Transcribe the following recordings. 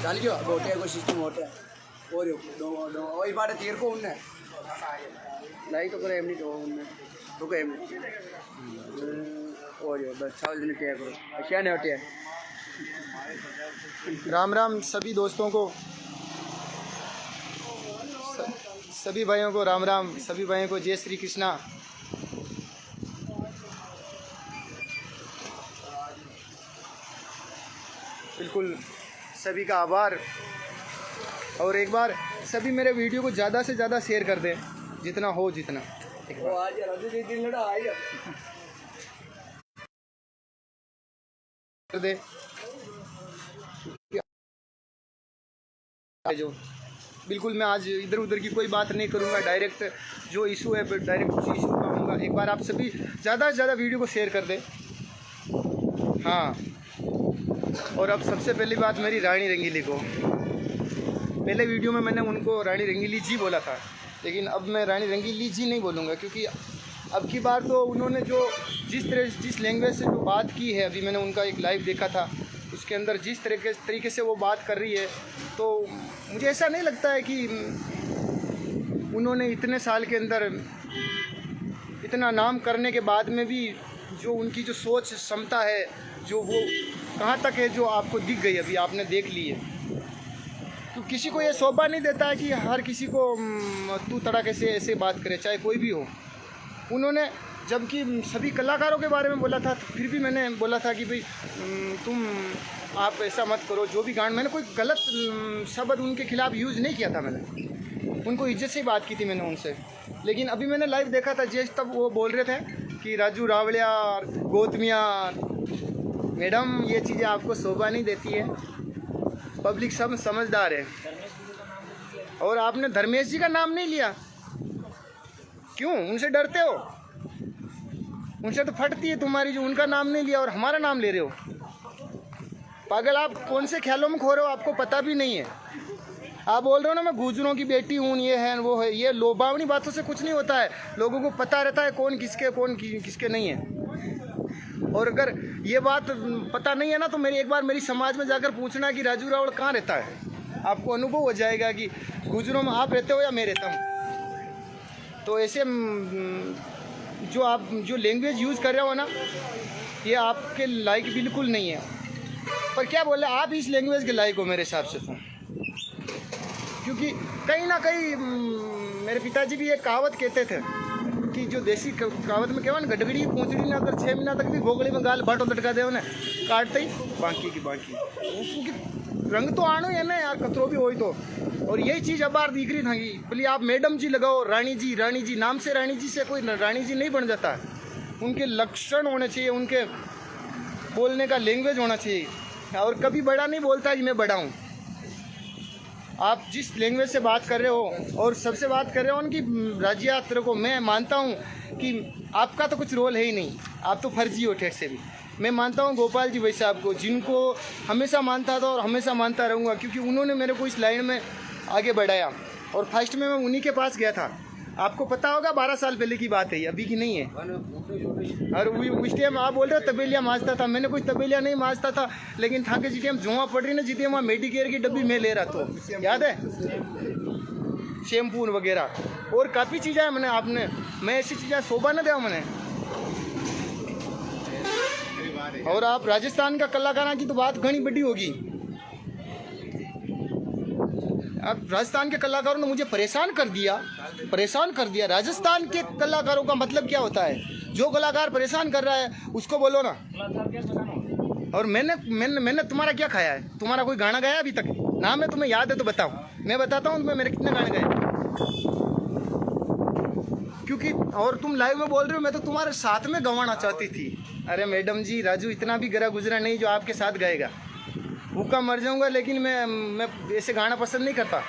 जानियो गोटे को सिस्टम होटे और वही बारे तीर को उन्ने लाई तो करे एमनी तो उन्ने तो के एमनी और बस 4 दिन क्या करो क्या नहीं होते। राम राम सभी दोस्तों को, सभी भाइयों को राम राम, सभी भाइयों को जय श्री कृष्णा। बिल्कुल सभी का आभार। और एक बार सभी मेरे वीडियो को ज़्यादा से ज़्यादा शेयर कर दें, जितना हो जितना। कर दे जो बिल्कुल मैं आज इधर उधर की कोई बात नहीं करूंगा, डायरेक्ट जो इशू है डायरेक्ट उसी इशू पर आऊँगा। एक बार आप सभी ज़्यादा से ज़्यादा वीडियो को शेयर कर दें। हाँ, और अब सबसे पहली बात मेरी रानी रंगीली को। पहले वीडियो में मैंने उनको रानी रंगीली जी बोला था, लेकिन अब मैं रानी रंगीली जी नहीं बोलूँगा, क्योंकि अब की बार तो उन्होंने जो जिस लैंग्वेज से जो बात की है, अभी मैंने उनका एक लाइव देखा था, उसके अंदर जिस तरीके से वो बात कर रही है, तो मुझे ऐसा नहीं लगता है कि उन्होंने इतने साल के अंदर इतना नाम करने के बाद में भी जो उनकी जो सोच क्षमता है, जो वो कहाँ तक है, जो आपको दिख गई, अभी आपने देख ली है। तो किसी को ये शोभा नहीं देता है कि हर किसी को तू तड़ाके से ऐसे बात करे, चाहे कोई भी हो। उन्होंने जबकि सभी कलाकारों के बारे में बोला था, फिर भी मैंने बोला था कि भाई तुम आप ऐसा मत करो, जो भी गान, मैंने कोई गलत शब्द उनके खिलाफ यूज़ नहीं किया था। मैंने उनको इज्जत से ही बात की थी मैंने उनसे। लेकिन अभी मैंने लाइव देखा था, जैसे तब वो बोल रहे थे कि राजू रावलिया, गौतमिया, मैडम ये चीज़ें आपको शोभा नहीं देती है, पब्लिक सब समझदार है। और आपने धर्मेश जी का नाम नहीं लिया, क्यों? उनसे डरते हो? उनसे तो फटती है तुम्हारी, जो उनका नाम नहीं लिया और हमारा नाम ले रहे हो। पागल, आप कौन से ख्यालों में खो रहे हो, आपको पता भी नहीं है। आप बोल रहे हो ना मैं गुजरों की बेटी हूँ, ये है वो है, ये लोभावनी बातों से कुछ नहीं होता है। लोगों को पता रहता है कौन किसके नहीं है। और अगर ये बात पता नहीं है ना, तो एक बार मेरी समाज में जाकर पूछना कि राजू रावल कहाँ रहता है, आपको अनुभव हो जाएगा कि गुजरों में आप रहते हो या मैं रहता हूँ। तो ऐसे जो आप जो लैंग्वेज यूज़ कर रहे हो ना, ये आपके लायक बिल्कुल नहीं है। पर क्या बोले, आप इस लैंग्वेज के लायक हो मेरे हिसाब से तो, क्योंकि कहीं ना कहीं मेरे पिताजी भी एक कहावत कहते थे कि जो देसी कहावत में कहवा ना, गडगड़ी पूंछड़ी ना अगर 6 महीना तक भी गोगले में गाल बाटो लटका दे उन्हें, काटते ही बाकी की बाकी, क्योंकि रंग तो आनो है ना यार, कतरो भी हो तो। और यही चीज़ अब बार दिख रही था कि बोली आप मैडम जी लगाओ, रानी जी नाम से रानी जी से कोई रानी जी नहीं बन जाता। उनके लक्षण होने चाहिए, उनके बोलने का लैंग्वेज होना चाहिए। और कभी बड़ा नहीं बोलता कि मैं बड़ा हूँ। आप जिस लैंग्वेज से बात कर रहे हो और सबसे बात कर रहे हो उनकी राज्य यात्रा को, मैं मानता हूँ कि आपका तो कुछ रोल है ही नहीं, आप तो फर्जी हो ठेठ से भी। मैं मानता हूँ गोपाल जी भाई साहब को, जिनको हमेशा मानता था और हमेशा मानता रहूँगा, क्योंकि उन्होंने मेरे को इस लाइन में आगे बढ़ाया। और फर्स्ट में मैं उन्हीं के पास गया था। आपको पता होगा 12 साल पहले की बात है, अभी की नहीं है। और उस टाइम आप बोल रहे हो तबेलिया मांजता था, मैंने कोई तबेलिया नहीं मांजता था, लेकिन था कि जिस टाइम जुआ पड़ रही ना, जितने वहाँ मेडिकेयर की डब्बी मैं ले रहा था, याद है, शैम्पू वगैरह और काफ़ी चीज़ें हैं। मैंने मैं ऐसी चीज़ें शोभा न दे मैंने। और आप राजस्थान का कलाकारों की तो बात घनी बड़ी होगी। अब राजस्थान के कलाकारों ने मुझे परेशान कर दिया। राजस्थान के कलाकारों का मतलब क्या होता है? जो कलाकार परेशान कर रहा है उसको बोलो ना। और मैंने तुम्हारा क्या खाया है? तुम्हारा कोई गाना गाया अभी तक? नाम है तुम्हें याद है तो बताओ, मैं बताता हूँ तुम्हें मेरे कितने गाने गाए। क्योंकि और तुम लाइव में बोल रहे हो मैं तो तुम्हारे साथ में गंवाना चाहती थी। अरे मैडम जी, राजू इतना भी गरा गुजरा नहीं जो आपके साथ गाएगा। भूखा मर जाऊंगा, लेकिन मैं ऐसे गाना पसंद नहीं करता।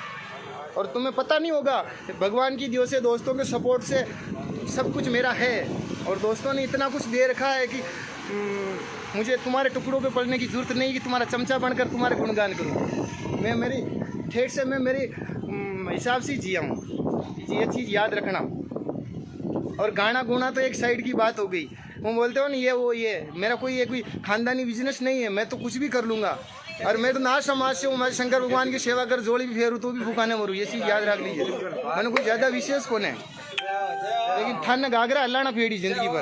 और तुम्हें पता नहीं होगा, भगवान की दियो से, दोस्तों के सपोर्ट से सब कुछ मेरा है। और दोस्तों ने इतना कुछ दे रखा है कि मुझे तुम्हारे टुकड़ों पे पड़ने की ज़रूरत नहीं कि तुम्हारा चमचा बनकर तुम्हारे गुणगान करूँ। मैं मेरी ठेठ से मैं मेरे हिसाब से जिया हूँ, ये चीज़ याद रखना। और गाना गुना तो एक साइड की बात हो गई। वो बोलते हो ना ये मेरा कोई खानदानी बिजनेस नहीं है, मैं तो कुछ भी कर लूँगा। और मैं तो नाथ समाज से हूँ, मैं शंकर भगवान की सेवा कर जोड़ी भी फेरू तो भी फुकाने मरूँ, ये चीज़ याद रख लीजिए। मैंने कोई ज़्यादा विशेष कौन है, लेकिन ठन घाघरा हल्लाना फेड़ी जिंदगी भर।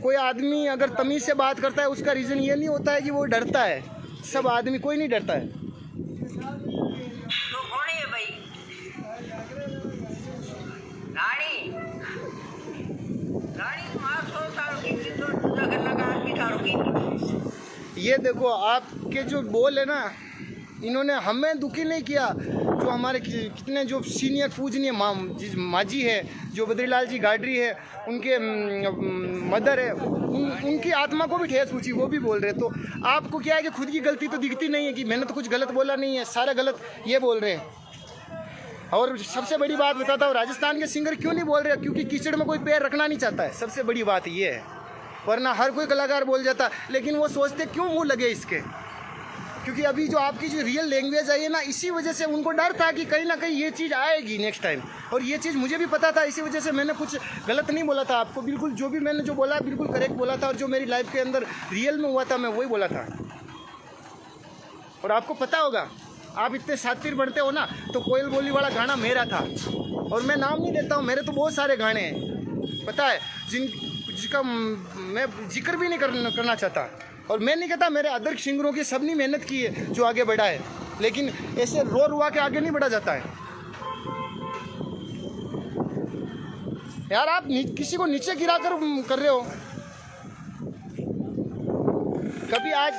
कोई आदमी अगर तमीज़ से बात करता है उसका रीज़न ये नहीं होता है कि वो डरता है। सब आदमी, कोई नहीं डरता है। तो कौन है भाई? रानी माँ 100 साल की थी तो जगन लगा आदमी सालों की। ये देखो आपके जो बोल है ना, इन्होंने हमें दुखी नहीं किया। जो हमारे कितने जो सीनियर पूजनीय माजी है, जो बद्रीलाल जी गाडरी है, उनके मदर है, उनकी आत्मा को भी ठेस पहुंची, वो भी बोल रहे। तो आपको क्या है कि खुद की गलती तो दिखती नहीं है कि मैंने तो कुछ गलत बोला नहीं है, सारा गलत ये बोल रहे हैं। और सबसे बड़ी बात बताता हूँ, राजस्थान के सिंगर क्यों नहीं बोल रहे? क्योंकि कीचड़ में कोई पैर रखना नहीं चाहता है, सबसे बड़ी बात ये है। वरना हर कोई कलाकार बोल जाता, लेकिन वो सोचते क्यों मुँह लगे इसके। क्योंकि अभी जो आपकी जो रियल लैंग्वेज आई है ना, इसी वजह से उनको डर था कि कहीं ना कहीं ये चीज़ आएगी नेक्स्ट टाइम। और ये चीज़ मुझे भी पता था, इसी वजह से मैंने कुछ गलत नहीं बोला था आपको। बिल्कुल जो भी मैंने जो बोला बिल्कुल करेक्ट बोला था, और जो मेरी लाइफ के अंदर रियल में हुआ था मैं वही बोला था। और आपको पता होगा, आप इतने शातिर बनते हो ना, तो कोयल बोली वाला गाना मेरा था। और मैं नाम नहीं देता हूँ, मेरे तो बहुत सारे गाने हैं पता है, जिसका मैं जिक्र भी नहीं करना चाहता। और मैं नहीं कहता मेरे अदर सिंगरों की सबने मेहनत की है जो आगे बढ़ा है, लेकिन ऐसे रो रुआ के आगे नहीं बढ़ा जाता है यार। आप किसी को नीचे गिरा कर रहे हो। कभी आज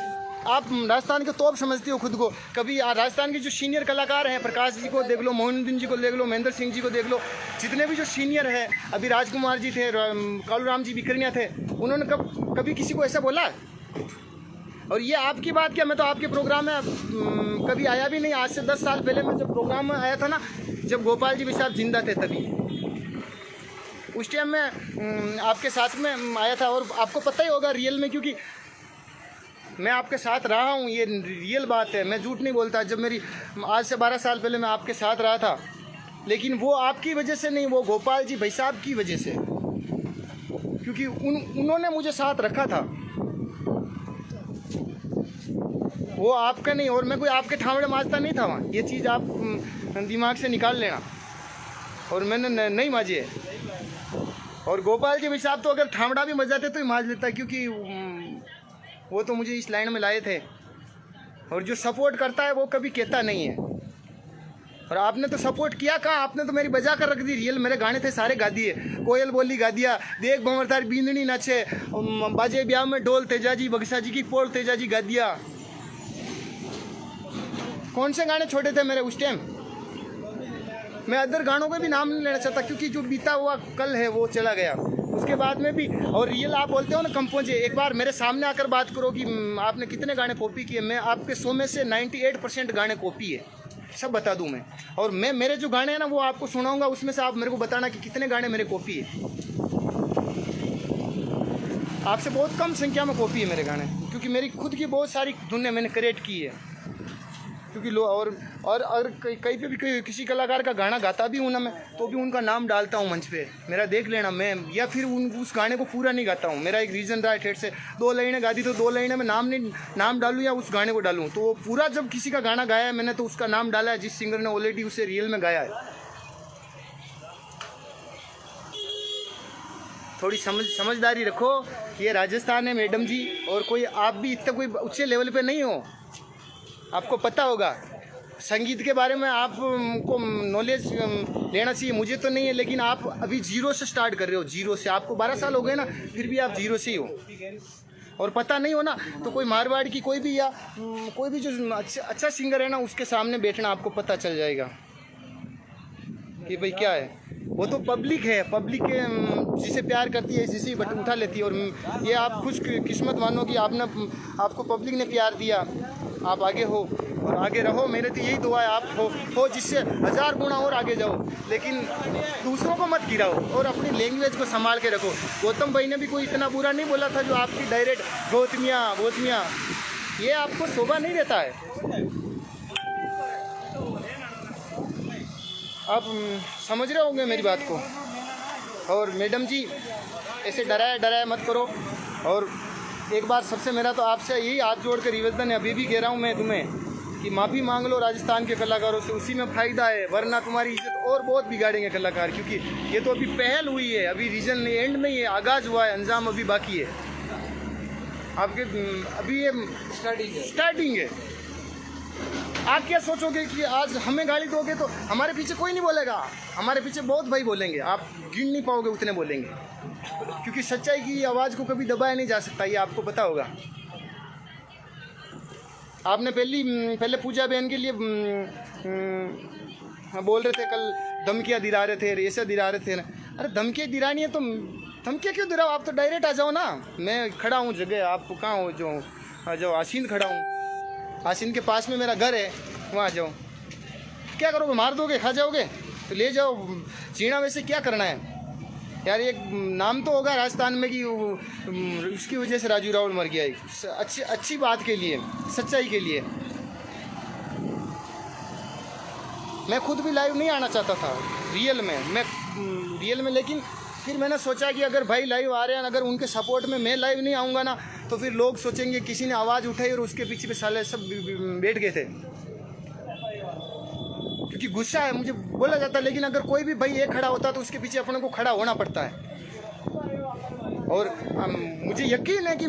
आप राजस्थान के तोप समझते हो खुद को, कभी राजस्थान के जो सीनियर कलाकार हैं, प्रकाश जी को देख लो, मोहिनुद्दीन जी को देख लो, महेंद्र सिंह जी को देख लो, जितने भी जो सीनियर हैं, अभी राजकुमार जी थे, कालूराम जी बिकरनिया थे, उन्होंने कभी किसी को ऐसा बोला? और ये आपकी बात क्या, मैं तो आपके प्रोग्राम में कभी आया भी नहीं। आज से 10 साल पहले मैं जब प्रोग्राम में आया था ना, जब गोपाल जी भी साहब जिंदा थे, तभी उस टाइम में आपके साथ में आया था। और आपको पता ही होगा रियल में, क्योंकि मैं आपके साथ रहा हूँ, ये रियल बात है, मैं झूठ नहीं बोलता। जब मेरी आज से 12 साल पहले मैं आपके साथ रहा था, लेकिन वो आपकी वजह से नहीं, वो गोपाल जी भाई साहब की वजह से, क्योंकि उन्होंने मुझे साथ रखा था, वो आपका नहीं। और मैं कोई आपके ठावड़े माजता नहीं था वहाँ, ये चीज़ आप दिमाग से निकाल लेना। और मैंने नहीं माजी है। और गोपाल जी भाई साहब तो अगर ठावड़ा भी मजाते तो ही माज लेता, क्योंकि वो तो मुझे इस लाइन में लाए थे। और जो सपोर्ट करता है वो कभी कहता नहीं है। और आपने तो सपोर्ट किया कहाँ, आपने तो मेरी बजा कर रख दी। रियल मेरे गाने थे सारे गा दिए, कोयल बोली गा दिया, देख भंवरतार बींदनी नाचे, बाजे ब्याह में ढोल तेजाजी, बगसा जी की पोल तेजाजी गा दिया। कौन से गाने छोटे थे मेरे उस टाइम? मैं अदर गानों का भी नाम नहीं लेना चाहता, क्योंकि जो बीता हुआ कल है वो चला गया। उसके बाद में भी, और रियल आप बोलते हो ना कंपोजे, एक बार मेरे सामने आकर बात करो कि आपने कितने गाने कॉपी किए। मैं आपके 100 में से 98% गाने कॉपी है, सब बता दूं मैं। और मैं मेरे जो गाने हैं ना वो आपको सुनाऊंगा, उसमें से आप मेरे को बताना कि कितने गाने मेरे कॉपी है। आपसे बहुत कम संख्या में कॉपी है मेरे गाने, क्योंकि मेरी खुद की बहुत सारी धुनें मैंने क्रिएट की है। क्योंकि और कहीं पे भी किसी कलाकार का गाना गाता भी हूँ ना मैं, तो भी उनका नाम डालता हूँ मंच पे, मेरा देख लेना। मैं या फिर उस गाने को पूरा नहीं गाता हूँ। मेरा एक रीज़न रहा है ठेठ से, 2 लाइनें गा दी तो 2 लाइनें में नाम डालूँ या उस गाने को डालूँ। तो पूरा जब किसी का गाना गाया है मैंने, तो उसका नाम डाला है जिस सिंगर ने ऑलरेडी उसे रियल में गाया है। थोड़ी समझदारी रखो। ये राजस्थान है मैडम जी, और कोई आप भी इतना कोई ऊंचे लेवल पे नहीं हो। आपको पता होगा संगीत के बारे में, आपको नॉलेज लेना चाहिए। मुझे तो नहीं है, लेकिन आप अभी 0 से स्टार्ट कर रहे हो, 0 से। आपको 12 साल हो गए ना, फिर भी आप 0 से ही हो। और पता नहीं हो ना, तो कोई मारवाड़ की कोई भी, या कोई भी जो अच्छा सिंगर है ना, उसके सामने बैठना, आपको पता चल जाएगा कि भाई क्या है। वो तो पब्लिक है, पब्लिक जिसे प्यार करती है जिसे बट उठा लेती है। और ये आप खुश किस्मत मानो कि आपको पब्लिक ने प्यार दिया, आप आगे हो और आगे रहो। मेरे तो यही दुआ है, आप हो जिससे 1000 गुना और आगे जाओ, लेकिन दूसरों को मत गिराओ और अपनी लैंग्वेज को संभाल के रखो। गौतम भाई ने भी कोई इतना बुरा नहीं बोला था जो आपकी डायरेक्ट गौतमियाँ, ये आपको शोभा नहीं देता है। आप समझ रहे होंगे मेरी बात को। और मैडम जी ऐसे डराया मत करो। और एक बार सबसे मेरा तो आपसे यही हाथ जोड़ कर निवेदन है, अभी भी कह रहा हूँ मैं तुम्हें कि माफ़ी मांग लो राजस्थान के कलाकारों से, उसी में फ़ायदा है, वरना तुम्हारी इज्जत और बहुत बिगाड़ेंगे कलाकार। क्योंकि ये तो अभी पहल हुई है, अभी रीजन एंड नहीं है, आगाज़ हुआ है, अंजाम अभी बाकी है आपके, अभी ये स्टार्टिंग है। आप क्या सोचोगे कि आज हमें गाली दोगे तो हमारे पीछे कोई नहीं बोलेगा, हमारे पीछे बहुत भाई बोलेंगे, आप गिन नहीं पाओगे उतने बोलेंगे, क्योंकि सच्चाई की आवाज़ को कभी दबाया नहीं जा सकता, ये आपको पता होगा। आपने पहले पूजा बहन के लिए बोल रहे थे, कल धमकियाँ दिला रहे थे, ऐसा दिला रहे थे ना। अरे धमकियाँ दिलानी है तो धमकियाँ क्यों दिलाओ, आप तो डायरेक्ट आ जाओ ना। मैं खड़ा हूँ जगह, आप कहाँ हो? जो आशीन खड़ा हूँ, आशीन के पास में मेरा घर है, वहाँ आ जाओ। क्या करोगे, मार दोगे, खा जाओगे? तो ले जाओ, चीना वैसे क्या करना है यार। एक नाम तो होगा राजस्थान में कि उसकी वजह से राजू रावल मर गया, अच्छी बात के लिए, सच्चाई के लिए। मैं खुद भी लाइव नहीं आना चाहता था रियल में, लेकिन फिर मैंने सोचा कि अगर भाई लाइव आ रहे हैं, अगर उनके सपोर्ट में मैं लाइव नहीं आऊँगा ना, तो फिर लोग सोचेंगे किसी ने आवाज़ उठाई और उसके पीछे साले सब बैठ गए थे। क्योंकि गुस्सा है, मुझे बोला जाता है, लेकिन अगर कोई भी भाई एक खड़ा होता तो उसके पीछे अपने को खड़ा होना पड़ता है। और मुझे यकीन है कि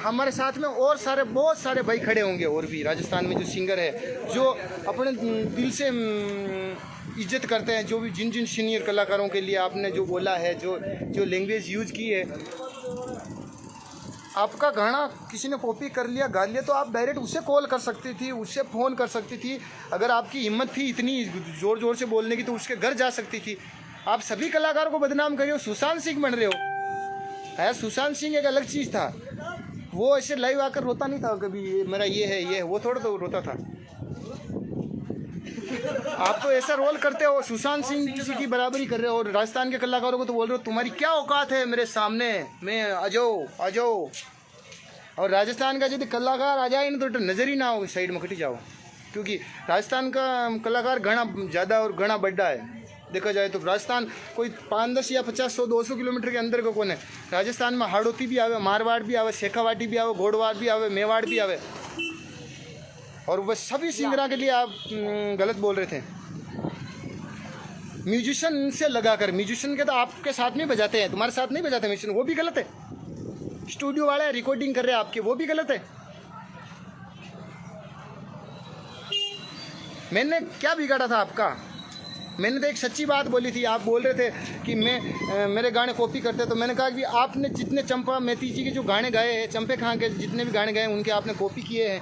हमारे साथ में और बहुत सारे भाई खड़े होंगे, और भी राजस्थान में जो सिंगर है, जो अपने दिल से इज्जत करते हैं, जो भी जिन सीनियर कलाकारों के लिए आपने जो बोला है, जो लैंग्वेज यूज़ की है। आपका गाना किसी ने कॉपी कर लिया, गा लिया, तो आप डायरेक्ट उससे कॉल कर सकती थी, उससे फ़ोन कर सकती थी। अगर आपकी हिम्मत थी इतनी ज़ोर से बोलने की, तो उसके घर जा सकती थी। आप सभी कलाकारों को बदनाम कर रहे हो, सुशांत सिंह बन रहे हो। है, सुशांत सिंह एक अलग चीज़ था, वो ऐसे लाइव आकर रोता नहीं था कभी, मेरा ये है, वो थोड़ा तो रोता था। आप तो ऐसा रोल करते हो, सुशांत सिंह किसी की बराबरी कर रहे हो, और राजस्थान के कलाकारों को तो बोल रहे हो तुम्हारी क्या औकात है मेरे सामने, मैं आ जाओ। और राजस्थान का यदि कलाकार आ जाए ना, तो नज़र ही ना हो, साइड में खटी जाओ। क्योंकि राजस्थान का कलाकार घना ज़्यादा और घना बड़ा है। देखा जाए तो राजस्थान कोई 5-10 या 50-100-200 किलोमीटर के अंदर का कौन है। राजस्थान में हाड़ौती भी आवे, मारवाड़ भी आवे, शेखावाटी भी आवे, घोड़वाड़ भी आवे, मेवाड़ भी आवे। और वह सभी सिंगरा के लिए आप गलत बोल रहे थे। म्यूजिशियन से लगाकर, म्यूजिशियन के तो आपके साथ में बजाते हैं, तुम्हारे साथ नहीं बजाते म्यूजिशियन, वो भी गलत है। स्टूडियो वाले रिकॉर्डिंग कर रहे हैं आपके, वो भी गलत है। मैंने क्या बिगाड़ा था आपका? मैंने तो एक सच्ची बात बोली थी। आप बोल रहे थे कि मेरे गाने कॉपी करते, तो मैंने कहा कि आपने जितने चंपा मैती जी के जो गाने गाए हैं, चंपे खां के जितने भी गाने गाए हैं, उनके आपने कॉपी किए हैं।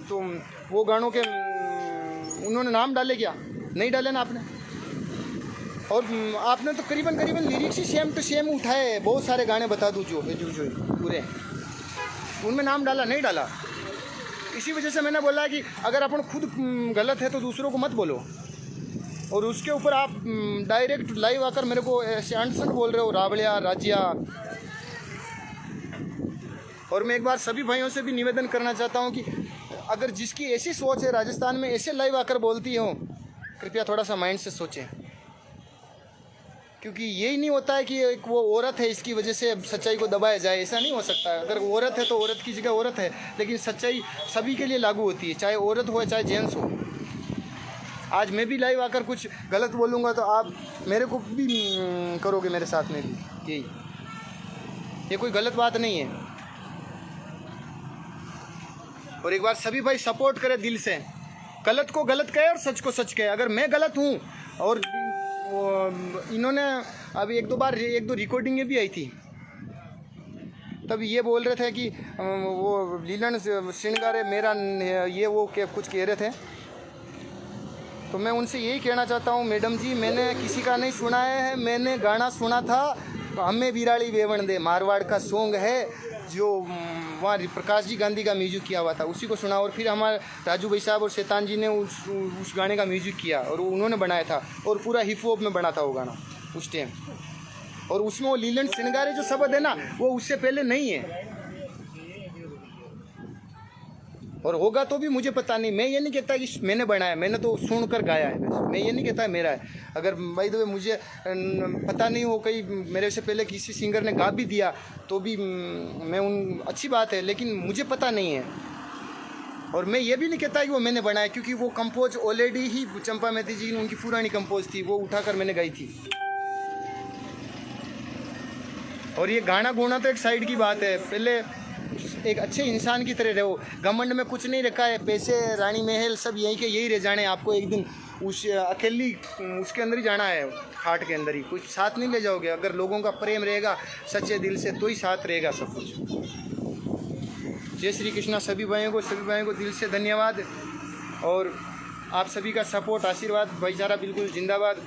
तो वो गानों के उन्होंने नाम डाले क्या? नहीं डाले ना आपने। और आपने तो करीबन लिरिक्स ही सेम टू सेम उठाए। बहुत सारे गाने बता दूँ जो पूरे, उनमें नाम डाला नहीं डाला। इसी वजह से मैंने बोला कि अगर अपन खुद गलत है तो दूसरों को मत बोलो। और उसके ऊपर आप डायरेक्ट लाइव आकर मेरे को ऐसे अनसन बोल रहे हो, रावलिया राजिया। और मैं एक बार सभी भाइयों से भी निवेदन करना चाहता हूं कि अगर जिसकी ऐसी सोच है राजस्थान में ऐसे लाइव आकर बोलती हो, कृपया थोड़ा सा माइंड से सोचें। क्योंकि यही नहीं होता है कि एक वो औरत है इसकी वजह से सच्चाई को दबाया जाए, ऐसा नहीं हो सकता। अगर वो औरत है तो औरत की जगह औरत है, लेकिन सच्चाई सभी के लिए लागू होती है, चाहे औरत हो चाहे जेंट्स हो। आज मैं भी लाइव आकर कुछ गलत बोलूँगा तो आप मेरे को भी करोगे, मेरे साथ में भी यही। ये कोई गलत बात नहीं है। और एक बार सभी भाई सपोर्ट करें दिल से, गलत को गलत कहे और सच को सच कहे। अगर मैं गलत हूँ, और इन्होंने अभी एक दो रिकॉर्डिंगें भी आई थी, तब ये बोल रहे थे कि वो लीलन श्रृंगार मेरा ये वो क्या कुछ कह रहे थे। तो मैं उनसे यही कहना चाहता हूँ, मैडम जी मैंने किसी का नहीं सुना है, मैंने गाना सुना था हमें बिराड़ी बेवण दे, मारवाड़ का सॉन्ग है जो वहाँ प्रकाश जी गांधी का म्यूजिक किया हुआ था, उसी को सुना। और फिर हमारे राजू भाई साहब और शैतान जी ने उस गाने का म्यूजिक किया और उन्होंने बनाया था, और पूरा हिप हॉप में बना था वो गाना उस टाइम। और उसमें वो लीलन श्रृंगारे जो शब्द है ना, वो उससे पहले नहीं है। और होगा तो भी मुझे पता नहीं। मैं ये नहीं कहता कि मैंने बनाया, मैंने तो सुनकर गाया है बस। मैं ये नहीं कहता मेरा है। अगर बाय द वे मुझे पता नहीं हो, कहीं मेरे से पहले किसी सिंगर ने गा भी दिया तो भी मैं अच्छी बात है, लेकिन मुझे पता नहीं है। और मैं ये भी नहीं कहता कि वो मैंने बनाया, क्योंकि वो कंपोज ऑलरेडी ही चंपा मैथी जी उनकी पुरानी कंपोज थी, वो उठाकर मैंने गाई थी। और ये गाना गोना तो एक साइड की बात है, पहले एक अच्छे इंसान की तरह रहो। घमंड में कुछ नहीं रखा है, पैसे रानी महल सब यहीं के यही रह जाने। आपको एक दिन उस अकेली उसके अंदर ही जाना है, खाट के अंदर ही, कुछ साथ नहीं ले जाओगे। अगर लोगों का प्रेम रहेगा सच्चे दिल से तो ही साथ रहेगा सब कुछ। जय श्री कृष्णा। सभी भाइयों को दिल से धन्यवाद, और आप सभी का सपोर्ट, आशीर्वाद, भाईचारा बिल्कुल जिंदाबाद।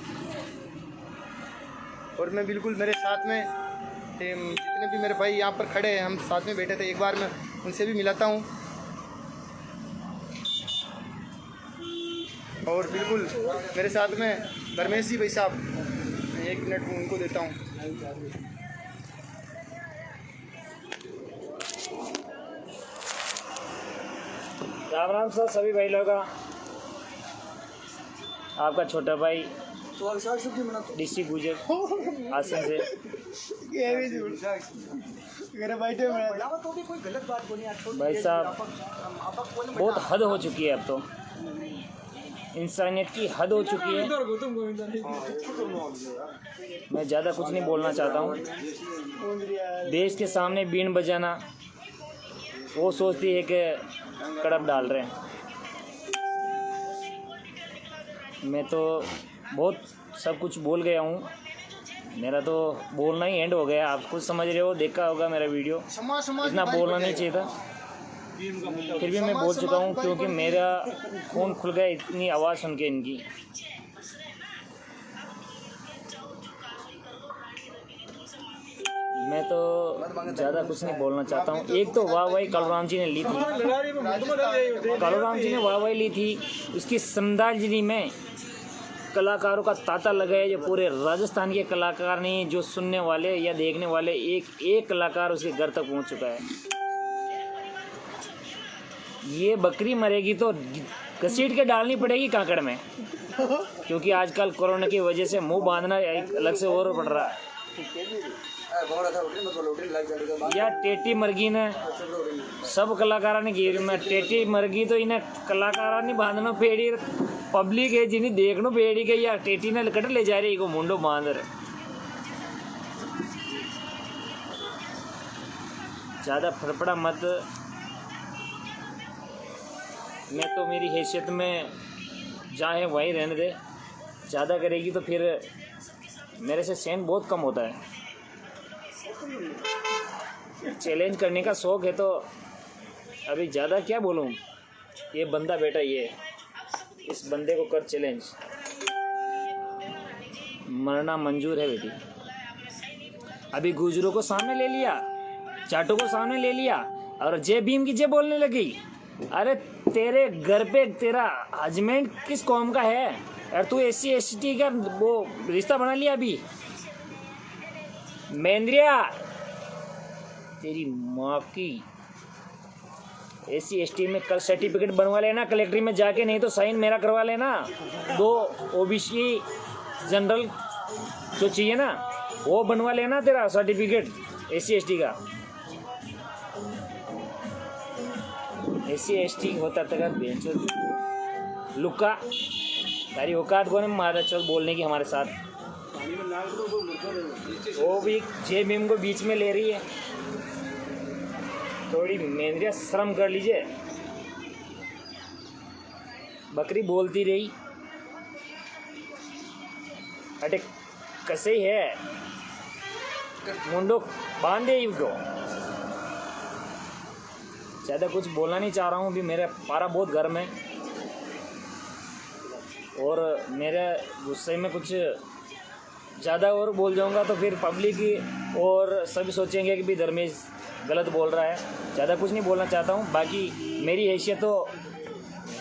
और मैं बिल्कुल, मेरे साथ में जितने भी मेरे भाई यहाँ पर खड़े हैं, हम साथ में बैठे थे, एक बार मैं उनसे भी मिलाता हूँ। और बिल्कुल मेरे साथ में धर्मेश जी भाई साहब, 1 मिनट उनको देता हूँ। राम राम सर सभी भाई लोग का। आपका छोटा भाई डीसी गुजर आसन से। भाई साहब बहुत हद हो चुकी है, अब तो इंसानियत की हद हो चुकी है। मैं ज़्यादा कुछ नहीं बोलना चाहता हूँ। देश के सामने बीन बजाना, वो सोचती है कि कड़प डाल रहे हैं। मैं तो बहुत सब कुछ बोल गया हूँ, मेरा तो बोलना ही एंड हो गया। आप कुछ समझ रहे हो, देखा होगा मेरा वीडियो, इतना बोलना नहीं चाहिए था, फिर भी मैं बोल चुका हूँ, क्योंकि मेरा खून खुल गया इतनी आवाज़ सुन के इनकी। मैं तो ज़्यादा कुछ नहीं बोलना चाहता हूँ। एक तो वाहवाही कालूराम जी ने ली थी, कालूराम जी ने वाहवाही ली थी, उसकी श्रद्धांजलि में कलाकारों का तांता लगाया, जो पूरे राजस्थान के कलाकार नहीं, जो सुनने वाले या देखने वाले एक एक कलाकार उसके घर तक पहुंच चुका है। ये बकरी मरेगी तो घसीट के डालनी पड़ेगी कांकड़ में, क्योंकि आजकल कोरोना की वजह से मुंह बांधना एक अलग से और पड़ रहा है। या टेटी मरगी ने सब कलाकारा ने की, मैं टेटी मरगी तो इन्हें कलाकारा नहीं बांधना पेड़ी, पब्लिक है जिन्हें देखनो पेड़ी के या टेटी ने कट ले जा रही को मुंडो बांध रहे। ज़्यादा फड़फड़ा मत। मैं तो मेरी हैसियत में जहाँ है वहीं रहने दे। ज़्यादा करेगी तो फिर मेरे से सहन बहुत कम होता है। चैलेंज करने का शौक़ है तो अभी ज़्यादा क्या बोलूँ। ये बंदा बेटा, ये इस बंदे को कर चैलेंज, मरना मंजूर है बेटी। अभी गुजरों को सामने ले लिया, जाटों को सामने ले लिया, और जय भीम की जय बोलने लगी। अरे तेरे घर पे तेरा हजमेंट किस कौम का है? और तू SC ST का वो रिश्ता बना लिया अभी। मेंद्रिया तेरी माँ की, SC ST में कल सर्टिफिकेट बनवा लेना कलेक्ट्री में जाके, नहीं तो साइन मेरा करवा लेना। 2 OBC जनरल जो चाहिए ना वो बनवा लेना, तेरा सर्टिफिकेट SC ST का। SC ST होता तेरा बेंच लुक्का, तारी औकात को नहीं मारा चल बोलने की हमारे साथ। वो भी जय भीम को बीच में ले रही है। थोड़ी मेंद्रिया शर्म कर लीजिए। बकरी बोलती रही, अटे कैसे ही है मुंडो बांधे इनको। ज़्यादा कुछ बोलना नहीं चाह रहा हूँ, अभी मेरा पारा बहुत गर्म है और मेरे गुस्से में कुछ ज़्यादा और बोल जाऊँगा तो फिर पब्लिक और सभी सोचेंगे कि भी धर्मेश गलत बोल रहा है। ज़्यादा कुछ नहीं बोलना चाहता हूँ। बाकी मेरी हैसियत तो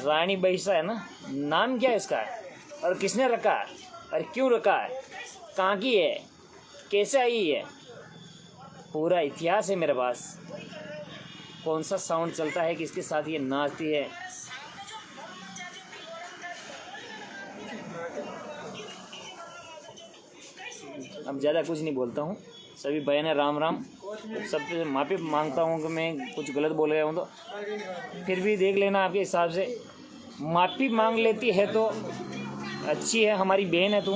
रानी बैसा है ना, नाम क्या है इसका और किसने रखा है और क्यों रखा है, कहाँ की है, कैसे आई है, पूरा इतिहास है मेरे पास। कौन सा साउंड चलता है, किसके साथ ये नाचती है। अब ज़्यादा कुछ नहीं बोलता हूँ, सभी बहन है राम राम। सबसे माफ़ी मांगता हूँ कि मैं कुछ गलत बोल गया हूँ, तो फिर भी देख लेना आपके हिसाब से। माफ़ी मांग लेती है तो अच्छी है, हमारी बहन है तू,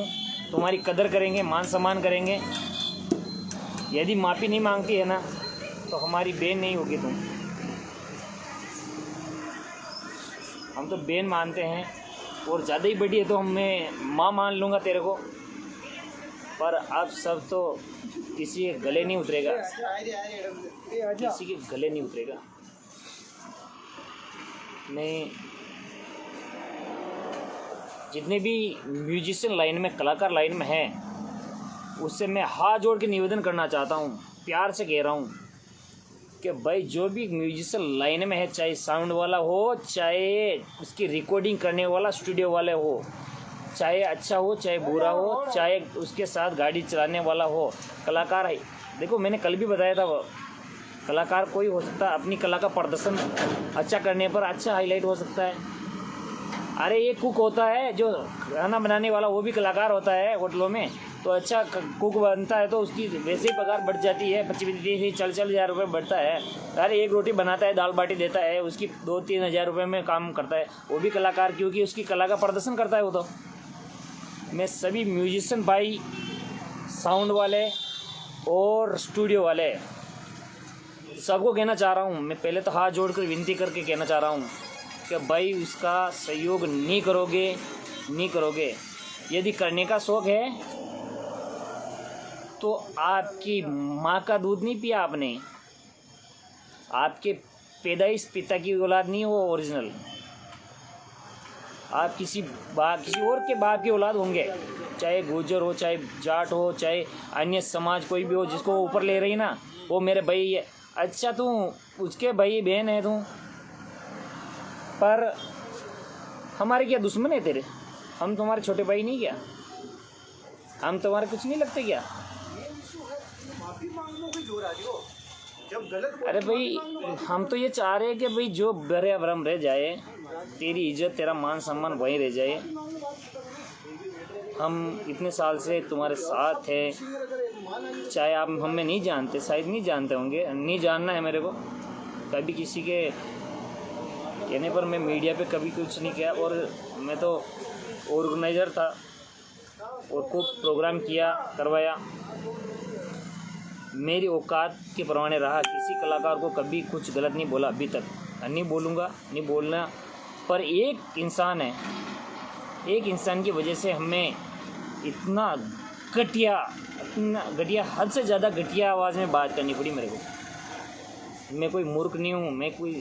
तुम्हारी कदर करेंगे, मान सम्मान करेंगे। यदि माफ़ी नहीं मांगती है ना तो हमारी बहन नहीं होगी तुम। हम तो बहन मानते हैं, और ज़्यादा ही बड़ी है तो मैं माँ मान लूँगा तेरे को। पर अब सब तो किसी के गले नहीं उतरेगा, किसी के गले नहीं उतरेगा। मैं जितने भी म्यूजिशियन लाइन में, कलाकार लाइन में हैं, उससे मैं हाथ जोड़ के निवेदन करना चाहता हूँ, प्यार से कह रहा हूँ कि भाई जो भी म्यूजिशियन लाइन में है, चाहे साउंड वाला हो, चाहे उसकी रिकॉर्डिंग करने वाला स्टूडियो वाले हो, चाहे अच्छा हो चाहे बुरा हो, चाहे उसके साथ गाड़ी चलाने वाला हो, कलाकार है। देखो मैंने कल भी बताया था, वो कलाकार कोई हो सकता है, अपनी कला का प्रदर्शन अच्छा करने पर अच्छा हाईलाइट हो सकता है। अरे ये कुक होता है जो खाना बनाने वाला, वो भी कलाकार होता है होटलों में, तो अच्छा कुक बनता है तो उसकी वैसे ही पगार बढ़ जाती है, 25-30-40 रुपये बढ़ता है। अरे एक रोटी बनाता है, दाल बाटी देता है, उसकी 2-3 हज़ार रुपये में काम करता है, वो भी कलाकार, क्योंकि उसकी कला का प्रदर्शन करता है वो। तो मैं सभी म्यूजिशियन भाई, साउंड वाले और स्टूडियो वाले सबको कहना चाह रहा हूँ, मैं पहले तो हाथ जोड़कर विनती करके कहना चाह रहा हूँ कि भाई उसका सहयोग नहीं करोगे। यदि करने का शौक़ है तो आपकी माँ का दूध नहीं पिया आपने, आपके पैदाइश पिता की औलाद नहीं हो ओरिजिनल, आप किसी और के बाप की औलाद होंगे, चाहे गुर्जर हो, चाहे जाट हो, चाहे अन्य समाज कोई भी हो, जिसको ऊपर ले रही ना वो मेरे भाई है। अच्छा तू उसके भाई बहन है तू, पर हमारे क्या दुश्मन है तेरे? हम तुम्हारे छोटे भाई नहीं क्या? हम तुम्हारे कुछ नहीं लगते क्या? अरे भाई हम तो ये चाह रहे हैं कि भाई जो बरे भरम रह जाए, तेरी इज्जत तेरा मान सम्मान वहीं रह जाए। हम इतने साल से तुम्हारे साथ हैं, चाहे आप हमें नहीं जानते, शायद नहीं जानते होंगे, नहीं जानना है मेरे को। कभी किसी के कहने पर मैं मीडिया पे कभी कुछ नहीं किया, और मैं तो ऑर्गेनाइज़र था और खूब प्रोग्राम किया, करवाया, मेरी औकात के परवाने रहा। किसी कलाकार को कभी कुछ गलत नहीं बोला अभी तक, नहीं बोलूँगा, नहीं बोलना। पर एक इंसान है, एक इंसान की वजह से हमें इतना घटिया हद से ज़्यादा घटिया आवाज़ में बात करनी पड़ी मेरे को। मैं कोई मूर्ख नहीं हूँ, मैं कोई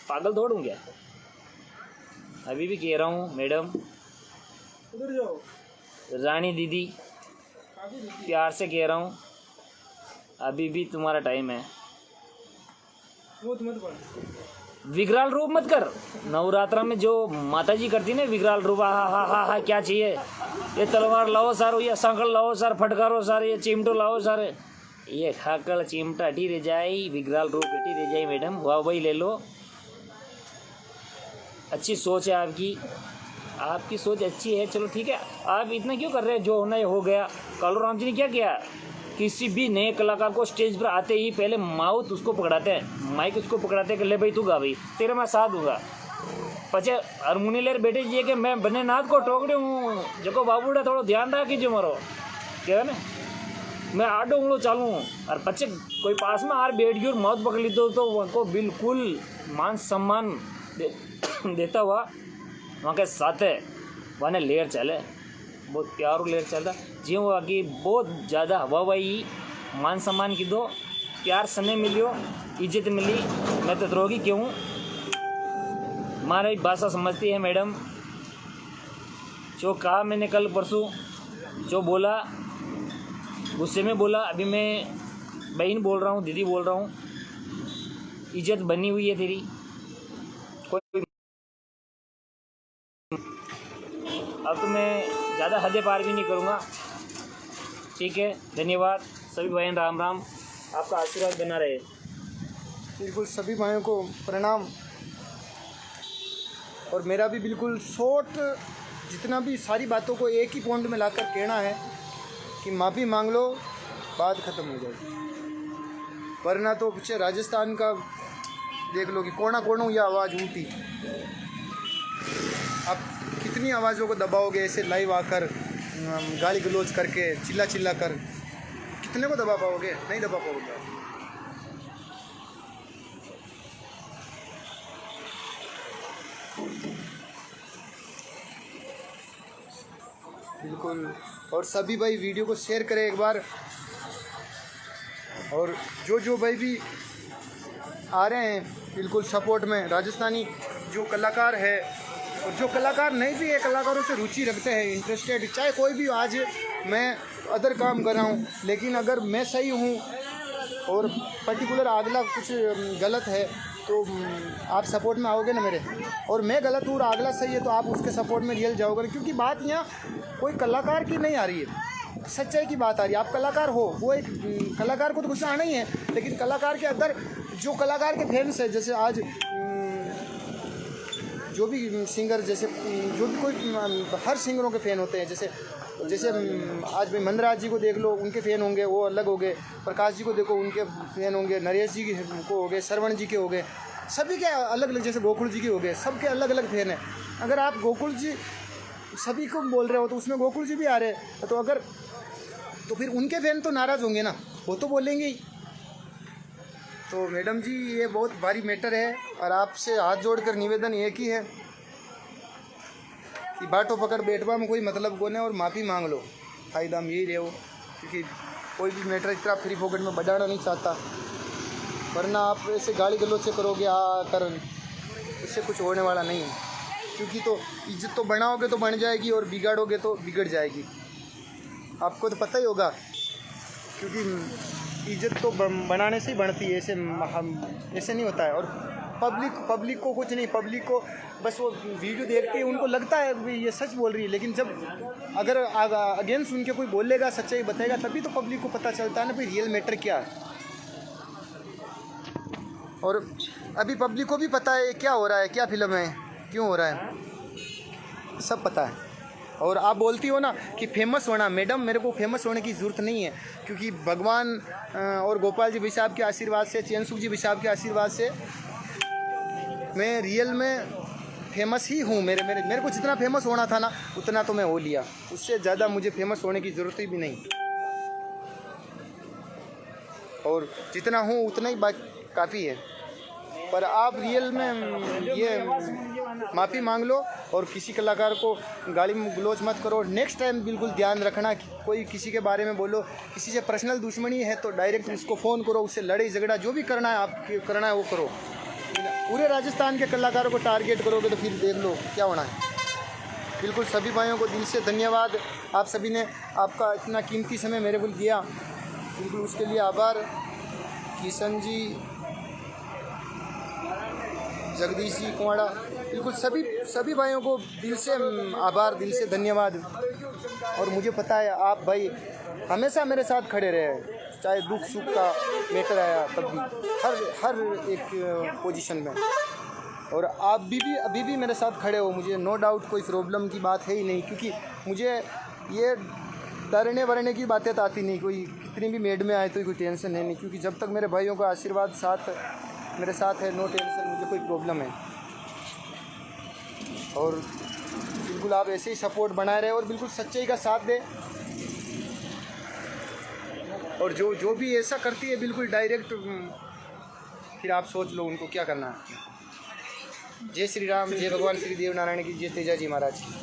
पागल दौड़ूँ क्या? अभी भी कह रहा हूँ मैडम, रानी दीदी, प्यार से कह रहा हूँ, अभी भी तुम्हारा टाइम है। विकराल रूप मत कर। नवरात्रा में जो माता जी करती ना विकराल रूप, हा क्या चाहिए? ये तलवार लाओ सर, ये सांकल लाओ सर, फटकारो सर, ये चिमटो लाओ सर, ये खाकल चिमटा हटी रह जाए, विकराल रूप हटी रह जाए। मैडम वाह वही ले लो, अच्छी सोच है आपकी सोच अच्छी है, चलो ठीक है। आप इतना क्यों कर रहे हैं? जो होना है हो गया। कालू राम जी ने क्या किया? किसी भी नए कलाकार को स्टेज पर आते ही पहले माउथ उसको पकड़ाते हैं, माइक उसको पकड़ाते हैं कि ले भाई तू गा भाई, तेरे मैं साथ दूंगा। पचे हारमोनी लेर बैठे जी कि मैं बने नाथ को टोकड़ी हूँ, जो बाबूड़ा थोड़ा ध्यान रहा कीजिए मारो, क्या है ना, मैं आडो उंगलो चालू हूँ। और पचे कोई पास में आर बैठ गई और माउथ पकड़ ली तो उनको बिल्कुल मान सम्मान देता हुआ वहाँ के साथ है वहाँ ने लेयर चले, बहुत प्यारो लेयर चलता जी। वो आगे बहुत ज़्यादा हवाई मान सम्मान की दो, प्यार सने मिलियो, इज्जत मिली, मैं तो द्रोगी क्यों? हमारी भाषा समझती है मैडम। जो कहा मैंने कल परसों, जो बोला गुस्से में बोला, अभी मैं बहन बोल रहा हूँ, दीदी बोल रहा हूँ, इज्जत बनी हुई है तेरी। कोई अब तो मैं ज़्यादा हदें पार भी नहीं करूँगा, ठीक है। धन्यवाद सभी बहन, राम राम, आपका आशीर्वाद बना रहे। बिल्कुल सभी भाइयों को प्रणाम। और मेरा भी बिल्कुल शॉर्ट जितना भी सारी बातों को एक ही पॉइंट में लाकर कहना है कि माफ़ी मांग लो, बात ख़त्म हो जाएगी। वरना तो पीछे राजस्थान का देख लो कि कोना कोना ये आवाज़ उठी। आप कितनी आवाज़ों को दबाओगे ऐसे लाइव आकर, गाली गलौज करके, चिल्ला चिल्ला कर, कितने को दबा पाओगे? नहीं दबा पाओगे। बिल्कुल। और सभी भाई वीडियो को शेयर करें एक बार। और जो भाई भी आ रहे हैं बिल्कुल सपोर्ट में, राजस्थानी जो कलाकार है और जो कलाकार नहीं भी है, कलाकारों से रुचि रखते हैं, इंटरेस्टेड, चाहे कोई भी। आज मैं अदर काम कर रहा हूँ, लेकिन अगर मैं सही हूँ और पर्टिकुलर अगला कुछ गलत है तो आप सपोर्ट में आओगे ना मेरे, और मैं गलत हूँ और अगला सही है तो आप उसके सपोर्ट में रियल जाओगे। क्योंकि बात यहाँ कोई कलाकार की नहीं आ रही है, सच्चाई की बात आ रही है। आप कलाकार हो, वो एक कलाकार को तो गुस्सा आना ही है, लेकिन कलाकार के अंदर जो कलाकार के फैंस है, जैसे आज जो भी सिंगर, जैसे जो भी कोई, हर सिंगरों के फ़ैन होते हैं। जैसे आज भाई मंदराज जी को देख लो, उनके फ़ैन होंगे, वो अलग हो गए। प्रकाश जी को देखो, उनके फ़ैन होंगे। नरेश जी को हो गए, श्रवण जी के हो गए, सभी के अलग अलग। जैसे गोकुल जी के हो गए, सबके अलग अलग फ़ैन हैं। अगर आप गोकुल जी सभी को बोल रहे हो तो उसमें गोकुल जी भी आ रहे हैं, तो अगर तो फिर उनके फ़ैन तो नाराज़ होंगे ना, वो तो बोलेंगे ही। तो मैडम जी ये बहुत भारी मैटर है, और आपसे हाथ जोड़कर निवेदन एक ही है कि बाटो पकड़ बैठवा में कोई मतलब को नहीं, और माफ़ी मांग लो। फायदा हम यही रहो, क्योंकि कोई भी मैटर इतना फ्री पॉकेट में बढ़ाना नहीं चाहता। वरना आप ऐसे गाली गलौज से करोगे कर, इससे कुछ होने वाला नहीं है। क्योंकि तो इज्जत तो बनाओगे तो बन जाएगी, और बिगाड़ोगे तो बिगड़ जाएगी। आपको तो पता ही होगा, क्योंकि इज्जत तो बनाने से ही बढ़ती है, ऐसे नहीं होता है। और पब्लिक को कुछ नहीं, पब्लिक को बस वो वीडियो देखते हैं, उनको लगता है ये सच बोल रही है, लेकिन जब अगर अगेंस्ट उनके कोई बोलेगा, सच्चाई बताएगा, तभी तो पब्लिक को पता चलता है ना भाई रियल मैटर क्या है। और अभी पब्लिक को भी पता है क्या हो रहा है, क्या फिल्म है, क्यों हो रहा है, सब पता है। और आप बोलती हो ना कि फेमस होना, मैडम मेरे को फेमस होने की ज़रूरत नहीं है, क्योंकि भगवान और गोपाल जी भाई साहब के आशीर्वाद से, चैनसुख जी भाई साहब के आशीर्वाद से मैं रियल में फेमस ही हूँ। मेरे को जितना फेमस होना था ना, उतना तो मैं हो लिया। उससे ज़्यादा मुझे फेमस होने की ज़रूरत ही भी नहीं, और जितना हूँ उतना ही काफ़ी है। पर आप रियल में ये माफ़ी मांग लो, और किसी कलाकार को गाली गलौज मत करो। नेक्स्ट टाइम बिल्कुल ध्यान रखना कि कोई किसी के बारे में बोलो, किसी से पर्सनल दुश्मनी है तो डायरेक्ट उसको फ़ोन करो, उससे लड़ाई झगड़ा जो भी करना है, आप करना है वो करो। पूरे राजस्थान के कलाकारों को टारगेट करोगे तो फिर देख लो क्या होना है। बिल्कुल सभी भाइयों को दिल से धन्यवाद। आप सभी ने आपका इतना कीमती समय मेरे को दिया, बिल्कुल उसके लिए आभार। किशन जी, जगदीश जी कुआड़ा, बिल्कुल सभी भाइयों को दिल से आभार, दिल से धन्यवाद। और मुझे पता है आप भाई हमेशा मेरे साथ खड़े रहे, चाहे दुख सुख का मैटर आया तब भी, हर एक पोजीशन में। और आप भी अभी भी मेरे साथ खड़े हो, मुझे नो डाउट कोई प्रॉब्लम की बात है ही नहीं। क्योंकि मुझे ये डरने वरने की बातें तो आती नहीं, कोई कितनी भी मेड में आए तो कोई टेंशन है नहीं। क्योंकि जब तक मेरे भाइयों का आशीर्वाद मेरे साथ है, नो टेंशन, मुझे कोई प्रॉब्लम है। और बिल्कुल आप ऐसे ही सपोर्ट बनाए रहे और बिल्कुल सच्चाई का साथ दें। और जो भी ऐसा करती है बिल्कुल डायरेक्ट, फिर आप सोच लो उनको क्या करना है। जय श्री राम, जय भगवान श्री देव नारायण की, जय तेजा जी महाराज की।